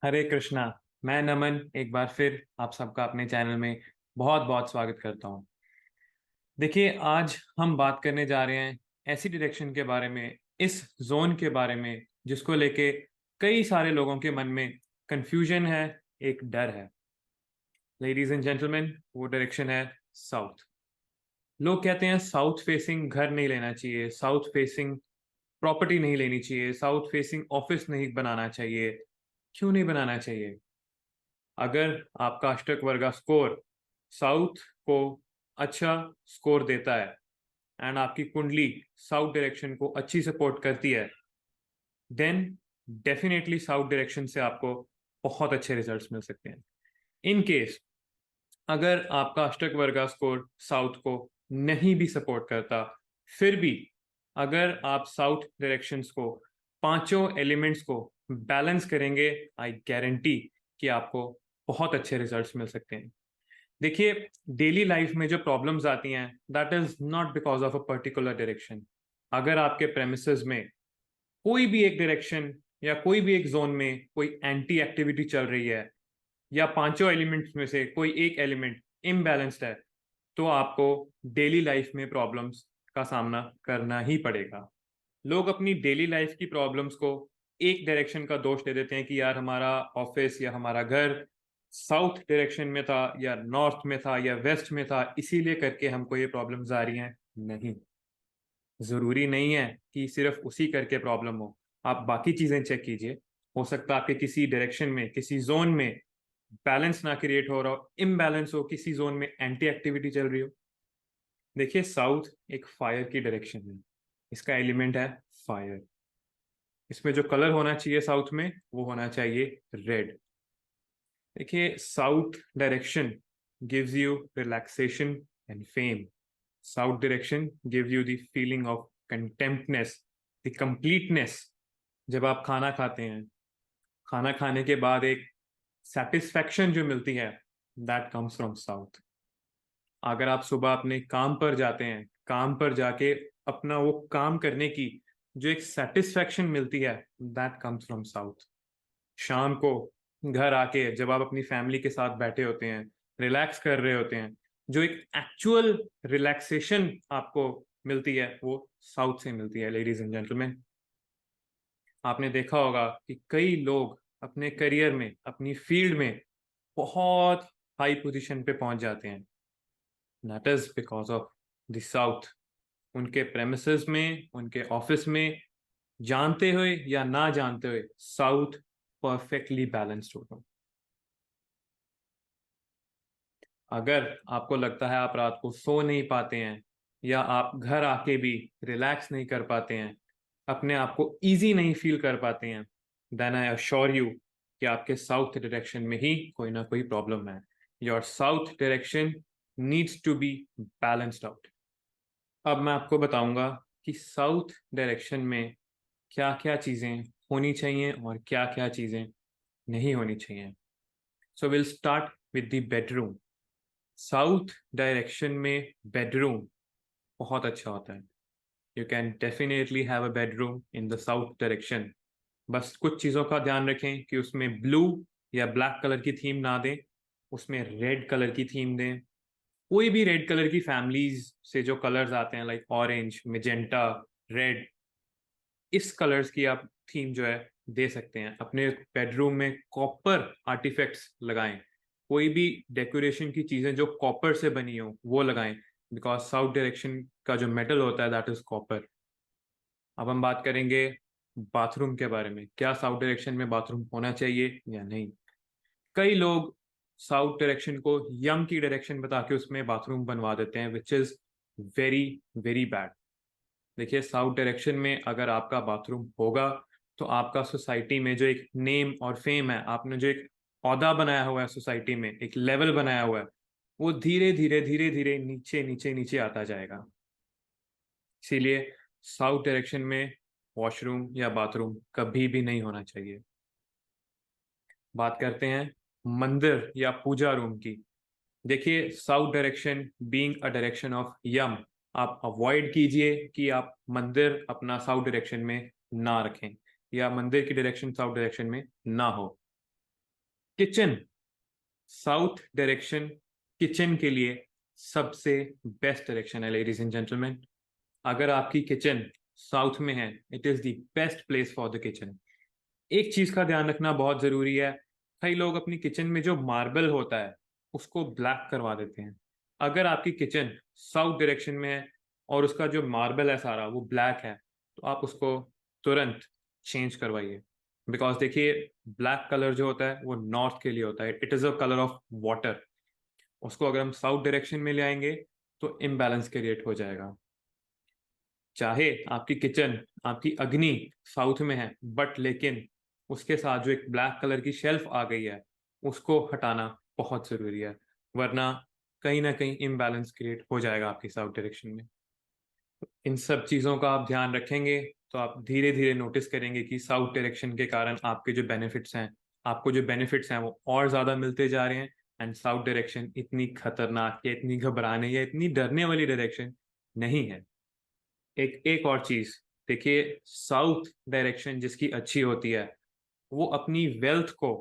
हरे कृष्णा। मैं नमन एक बार फिर आप सबका अपने चैनल में बहुत बहुत स्वागत करता हूँ। देखिए, आज हम बात करने जा रहे हैं ऐसी डायरेक्शन के बारे में, इस जोन के बारे में जिसको लेके कई सारे लोगों के मन में कंफ्यूजन है, एक डर है। लेडीज एंड जेंटलमैन, वो डायरेक्शन है साउथ। लोग कहते हैं साउथ फेसिंग घर नहीं लेना चाहिए, साउथ फेसिंग प्रॉपर्टी नहीं लेनी चाहिए, साउथ फेसिंग ऑफिस नहीं बनाना चाहिए। क्यों नहीं बनाना चाहिए? अगर आपका अष्टक वर्गा स्कोर साउथ को अच्छा स्कोर देता है एंड आपकी कुंडली साउथ डायरेक्शन को अच्छी सपोर्ट करती है, देन डेफिनेटली साउथ डायरेक्शन से आपको बहुत अच्छे रिजल्ट्स मिल सकते हैं। इन केस अगर आपका अष्टक वर्गा स्कोर साउथ को नहीं भी सपोर्ट करता, फिर भी अगर आप साउथ डायरेक्शंस को, पांचों एलिमेंट्स को बैलेंस करेंगे, आई गारंटी कि आपको बहुत अच्छे रिजल्ट्स मिल सकते हैं। देखिए, डेली लाइफ में जो प्रॉब्लम्स आती हैं, that is not because of a particular direction. अगर आपके प्रेमिसेस में कोई भी एक डायरेक्शन या कोई भी एक जोन में कोई एंटी एक्टिविटी चल रही है, या पांचों एलिमेंट्स में से कोई एक एलिमेंट इम्बैलेंस्ड है, तो आपको डेली लाइफ में प्रॉब्लम्स का सामना करना ही पड़ेगा। लोग अपनी डेली लाइफ की प्रॉब्लम्स को एक डायरेक्शन का दोष दे देते हैं कि यार हमारा ऑफिस या हमारा घर साउथ डायरेक्शन में था या नॉर्थ में था या वेस्ट में था, इसीलिए करके हमको ये प्रॉब्लम्स आ रही हैं। नहीं, जरूरी नहीं है कि सिर्फ उसी करके प्रॉब्लम हो। आप बाकी चीजें चेक कीजिए। हो सकता है आपके किसी डायरेक्शन में, किसी जोन में बैलेंस ना क्रिएट हो रहा हो, इम्बैलेंस हो, किसी जोन में एंटी एक्टिविटी चल रही हो। देखिए, साउथ एक फायर की डायरेक्शन है, इसका एलिमेंट है फायर। इसमें जो कलर होना चाहिए साउथ में, वो होना चाहिए रेड। देखिए, south direction gives you relaxation and fame. South direction gives you the feeling of contemptness, the completeness. जब आप खाना खाते हैं, खाना खाने के बाद एक सेटिस्फैक्शन जो मिलती है, दैट कम्स फ्रॉम साउथ। अगर आप सुबह अपने काम पर जाते हैं, काम पर जाके अपना वो काम करने की जो एक सेटिस्फैक्शन मिलती है, दैट कम्स फ्रॉम साउथ। शाम को घर आके जब आप अपनी फैमिली के साथ बैठे होते हैं, रिलैक्स कर रहे होते हैं, जो एक एक्चुअल रिलैक्सेशन आपको मिलती है, वो साउथ से मिलती है। लेडीज एंड जेंटलमैन, आपने देखा होगा कि कई लोग अपने करियर में, अपनी फील्ड में बहुत हाई पोजीशन पे पहुंच जाते हैं। That is because of the south. उनके प्रेमिसेस में, उनके ऑफिस में, जानते हुए या ना जानते हुए, साउथ परफेक्टली बैलेंस्ड होगा। अगर आपको लगता है आप रात को सो नहीं पाते हैं, या आप घर आके भी रिलैक्स नहीं कर पाते हैं, अपने आप को इजी नहीं फील कर पाते हैं, देन आई अश्योर यू कि आपके साउथ डायरेक्शन में ही कोई ना कोई प्रॉब्लम है। Your south direction needs to be balanced out. अब मैं आपको बताऊंगा कि साउथ डायरेक्शन में क्या क्या चीजें होनी चाहिए और क्या क्या चीजें नहीं होनी चाहिए। So will start with the bedroom. South direction में बेडरूम बहुत अच्छा होता है। You can definitely have a bedroom in the south direction. बस कुछ चीज़ों का ध्यान रखें कि उसमें ब्लू या ब्लैक कलर की थीम ना दें, उसमें रेड कलर की थीम दें। कोई भी रेड कलर की फैमिलीज से जो कलर्स आते हैं, लाइक ऑरेंज, मेजेंटा, रेड, इस कलर्स की आप थीम जो है दे सकते हैं। अपने बेडरूम में कॉपर आर्टिफैक्ट्स लगाएं। कोई भी डेकोरेशन की चीजें जो कॉपर से बनी हो वो लगाएं, बिकॉज साउथ डायरेक्शन का जो मेटल होता है, दैट इज कॉपर। अब हम बात करेंगे बाथरूम के बारे में। क्या साउथ डायरेक्शन में बाथरूम होना चाहिए या नहीं? कई लोग साउथ डायरेक्शन को यम की डायरेक्शन बता के उसमें बाथरूम बनवा देते हैं, which is very very bad. देखिए, साउथ डायरेक्शन में अगर आपका बाथरूम होगा, तो आपका सोसाइटी में जो एक नेम और फेम है, आपने जो एक औहदा बनाया हुआ है सोसाइटी में, एक लेवल बनाया हुआ है, वो धीरे धीरे धीरे धीरे नीचे नीचे नीचे आता जाएगा। इसीलिए साउथ डायरेक्शन में वॉशरूम या बाथरूम कभी भी नहीं होना चाहिए। बात करते हैं मंदिर या पूजा रूम की। देखिए, south direction being a direction of Yama, आप अवॉइड कीजिए कि आप मंदिर अपना साउथ डायरेक्शन में ना रखें, या मंदिर की डायरेक्शन साउथ डायरेक्शन में ना हो। किचन, साउथ डायरेक्शन किचन के लिए सबसे बेस्ट डायरेक्शन है लेडीज एंड जेंटलमैन। अगर आपकी किचन साउथ में है, it is the best place for the kitchen. एक चीज का ध्यान रखना बहुत जरूरी है, कई लोग अपनी किचन में जो मार्बल होता है उसको ब्लैक करवा देते हैं। अगर आपकी किचन साउथ डायरेक्शन में है और उसका जो मार्बल है सारा वो ब्लैक है, तो आप उसको तुरंत चेंज करवाइए। बिकॉज देखिए, ब्लैक कलर जो होता है वो नॉर्थ के लिए होता है, it is a colour of water. उसको अगर हम साउथ डायरेक्शन में ले आएंगे तो इम्बैलेंस क्रिएट हो जाएगा। चाहे आपकी किचन, आपकी अग्नि साउथ में है, बट लेकिन उसके साथ जो एक ब्लैक कलर की शेल्फ आ गई है उसको हटाना बहुत जरूरी है, वरना कहीं ना कहीं इम्बैलेंस क्रिएट हो जाएगा आपकी साउथ डायरेक्शन में। इन सब चीज़ों का आप ध्यान रखेंगे तो आप धीरे धीरे नोटिस करेंगे कि साउथ डायरेक्शन के कारण आपके जो बेनिफिट्स हैं, आपको जो बेनिफिट्स हैं वो और ज़्यादा मिलते जा रहे हैं। एंड साउथ डायरेक्शन इतनी खतरनाक या इतनी घबराने या इतनी डरने वाली डायरेक्शन नहीं है। एक एक और चीज़ देखिए, साउथ डायरेक्शन जिसकी अच्छी होती है वो अपनी वेल्थ को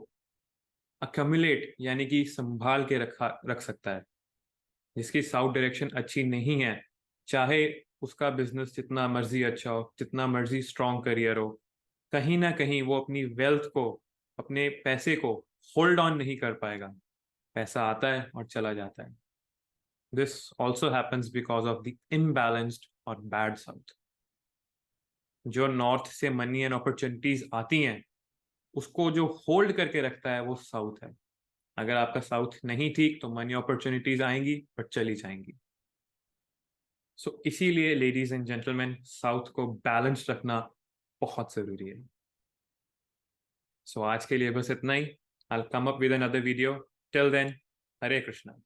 अक्यूमुलेट यानी कि संभाल के रख सकता है। जिसकी साउथ डायरेक्शन अच्छी नहीं है, चाहे उसका बिजनेस जितना मर्जी अच्छा हो, जितना मर्जी स्ट्रॉन्ग करियर हो, कहीं ना कहीं वो अपनी वेल्थ को, अपने पैसे को होल्ड ऑन नहीं कर पाएगा। पैसा आता है और चला जाता है। This also happens because of the imbalanced और बैड साउथ। जो नॉर्थ से मनी एंड अपॉर्चुनिटीज आती हैं उसको जो होल्ड करके रखता है वो साउथ है। अगर आपका साउथ नहीं ठीक तो मनी अपॉर्चुनिटीज आएंगी बट चली जाएंगी। सो इसीलिए लेडीज एंड जेंटलमैन, साउथ को बैलेंस रखना बहुत जरूरी है। सो आज के लिए बस इतना ही। I will come up with another video. Till then, Hare Krishna.